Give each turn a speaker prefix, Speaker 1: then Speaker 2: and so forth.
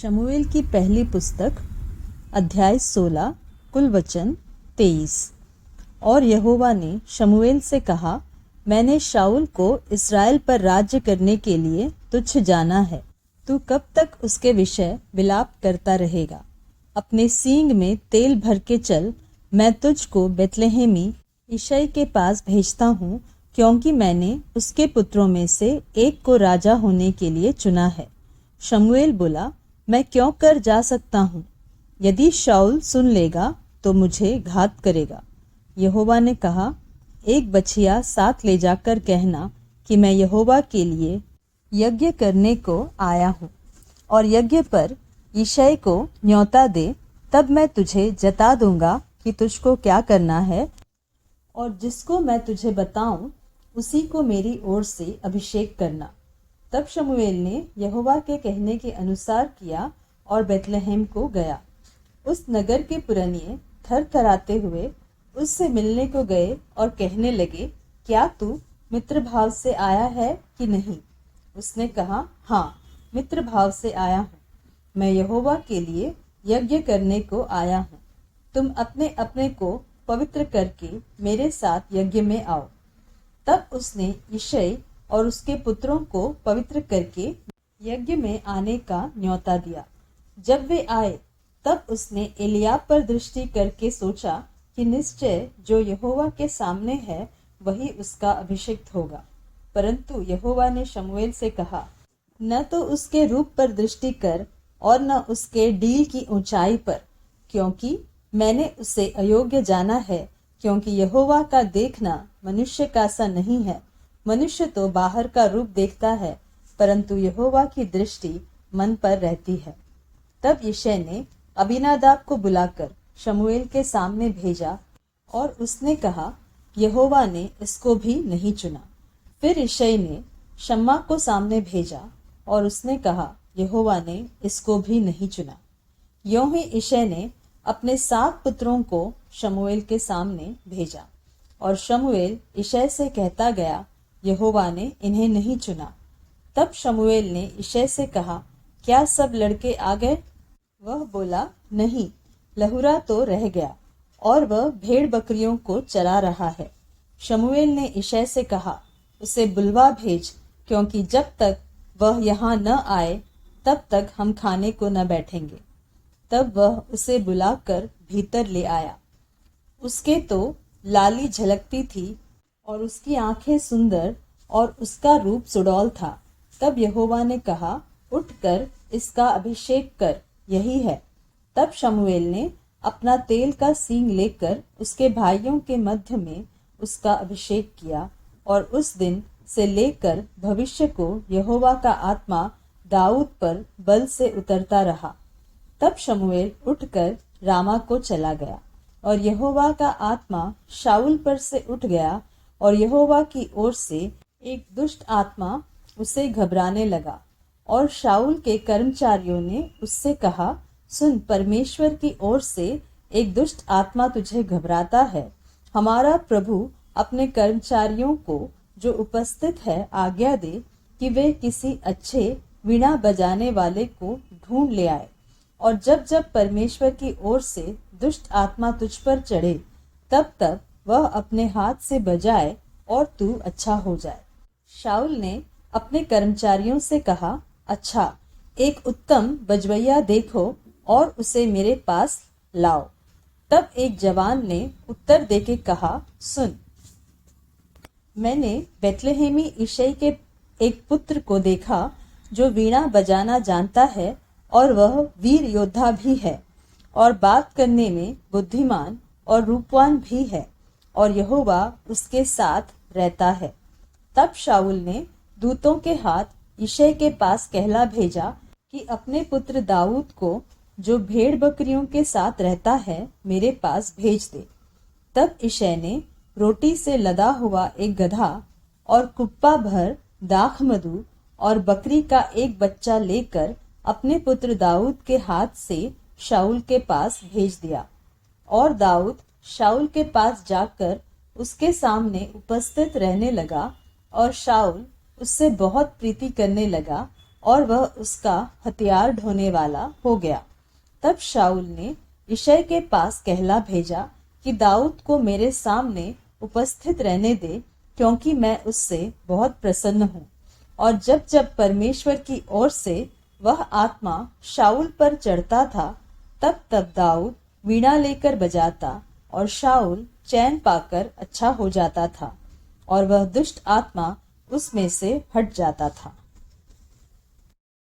Speaker 1: शमूएल की पहली पुस्तक अध्याय 16 कुल वचन 23। और यहोवा ने शमूएल से कहा, मैंने शाऊल को इस्राएल पर राज्य करने के लिए तुच्छ जाना है। तू कब तक उसके विषय विलाप करता रहेगा? अपने सींग में तेल भर के चल। मैं तुझको बेतलहमी यिशै के पास भेजता हूँ, क्योंकि मैंने उसके पुत्रों में से एक को राजा होने के लिए चुना है। शमूएल बोला, मैं क्यों कर जा सकता हूँ? यदि शाऊल सुन लेगा तो मुझे घात करेगा। यहोवा ने कहा, एक बछिया साथ ले जाकर कहना कि मैं यहोवा के लिए यज्ञ करने को आया हूँ, और यज्ञ पर यिशै को न्योता दे। तब मैं तुझे जता दूंगा कि तुझको क्या करना है, और जिसको मैं तुझे बताऊं उसी को मेरी ओर से अभिषेक करना। तब शमूएल ने यहोवा के कहने के अनुसार किया और बेतलहम को गया। उस नगर के पुरनिये थरथराते हुए उससे मिलने को गए और कहने लगे, क्या तू मित्र भाव से आया है कि नहीं? उसने कहा, हाँ, मित्र भाव से आया हूँ। मैं यहोवा के लिए यज्ञ करने को आया हूँ। तुम अपने अपने को पवित्र करके मेरे साथ यज्ञ में आओ। तब उसने यिशै और उसके पुत्रों को पवित्र करके यज्ञ में आने का न्योता दिया। जब वे आए तब उसने एलियाब पर दृष्टि करके सोचा कि निश्चय जो यहोवा के सामने है वही उसका अभिषिक्त होगा। परंतु यहोवा ने शमूएल से कहा, न तो उसके रूप पर दृष्टि कर और न उसके डील की ऊंचाई पर, क्योंकि मैंने उसे अयोग्य जाना है। क्योंकि यहोवा का देखना मनुष्य का सा नहीं है। मनुष्य तो बाहर का रूप देखता है, परंतु यहोवा की दृष्टि मन पर रहती है। तब यिशै ने अबीनादाब को बुलाकर शमूएल के सामने भेजा, और उसने कहा, यहोवा ने इसको भी नहीं चुना। फिर यिशै ने शम्मा को सामने भेजा, और उसने कहा, यहोवा ने इसको भी नहीं चुना। यों ही यिशै ने अपने 7 पुत्रों को शमूएल के सामने भेजा, और शमूएल यिशै से कहता गया, यहोवा ने इन्हें नहीं चुना। तब शमूएल ने यिशै से कहा, क्या सब लड़के आ गए? वह बोला, नहीं, लहुरा तो रह गया, और वह भेड़ बकरियों को चरा रहा है। शमूएल ने यिशै से कहा, उसे बुलवा भेज, क्योंकि जब तक वह यहाँ न आए तब तक हम खाने को न बैठेंगे। तब वह उसे बुलाकर भीतर ले आया। उसके तो लाली झलकती थी, और उसकी आंखें सुंदर, और उसका रूप सुडौल था। तब यहोवा ने कहा, उठकर इसका अभिषेक कर, यही है। तब शमूएल ने अपना तेल का सींग लेकर उसके भाइयों के मध्य में उसका अभिषेक किया, और उस दिन से लेकर भविष्य को यहोवा का आत्मा दाऊद पर बल से उतरता रहा। तब शमूएल उठकर रामा को चला गया, और यहोवा का आत्मा शाऊल पर से उठ गया, और यहोवा की ओर से एक दुष्ट आत्मा उसे घबराने लगा। और शाऊल के कर्मचारियों ने उससे कहा, सुन, परमेश्वर की ओर से एक दुष्ट आत्मा तुझे घबराता है। हमारा प्रभु अपने कर्मचारियों को जो उपस्थित है आज्ञा दे कि वे किसी अच्छे वीणा बजाने वाले को ढूंढ ले आए, और जब जब परमेश्वर की ओर से दुष्ट आत्मा तुझ पर चढ़े तब तब वह अपने हाथ से बजाए और तू अच्छा हो जाए। शाऊल ने अपने कर्मचारियों से कहा, अच्छा, एक उत्तम बजवैया देखो और उसे मेरे पास लाओ। तब एक जवान ने उत्तर देके कहा, सुन, मैंने बेतलहमी यिशै के एक पुत्र को देखा जो वीणा बजाना जानता है, और वह वीर योद्धा भी है, और बात करने में बुद्धिमान और रूपवान भी है, और यहोवा उसके साथ रहता है। तब शाऊल ने दूतों के हाथ यिशै के पास कहला भेजा कि अपने पुत्र दाऊद को, जो भेड़ बकरियों के साथ रहता है, मेरे पास भेज दे। तब यिशै ने रोटी से लदा हुआ एक गधा और कुप्पा भर दाख मधु और बकरी का एक बच्चा लेकर अपने पुत्र दाऊद के हाथ से शाऊल के पास भेज दिया। और दाऊद शाऊल के पास जाकर उसके सामने उपस्थित रहने लगा, और शाऊल उससे बहुत प्रीति करने लगा, और वह उसका हथियार ढोने वाला हो गया। तब शाऊल ने यिशै के पास कहला भेजा कि दाऊद को मेरे सामने उपस्थित रहने दे, क्योंकि मैं उससे बहुत प्रसन्न हूँ। और जब जब परमेश्वर की ओर से वह आत्मा शाऊल पर चढ़ता था, तब तब दाऊद वीणा लेकर बजाता और शाऊल चैन पाकर अच्छा हो जाता था और वह दुष्ट आत्मा उसमें से हट जाता था।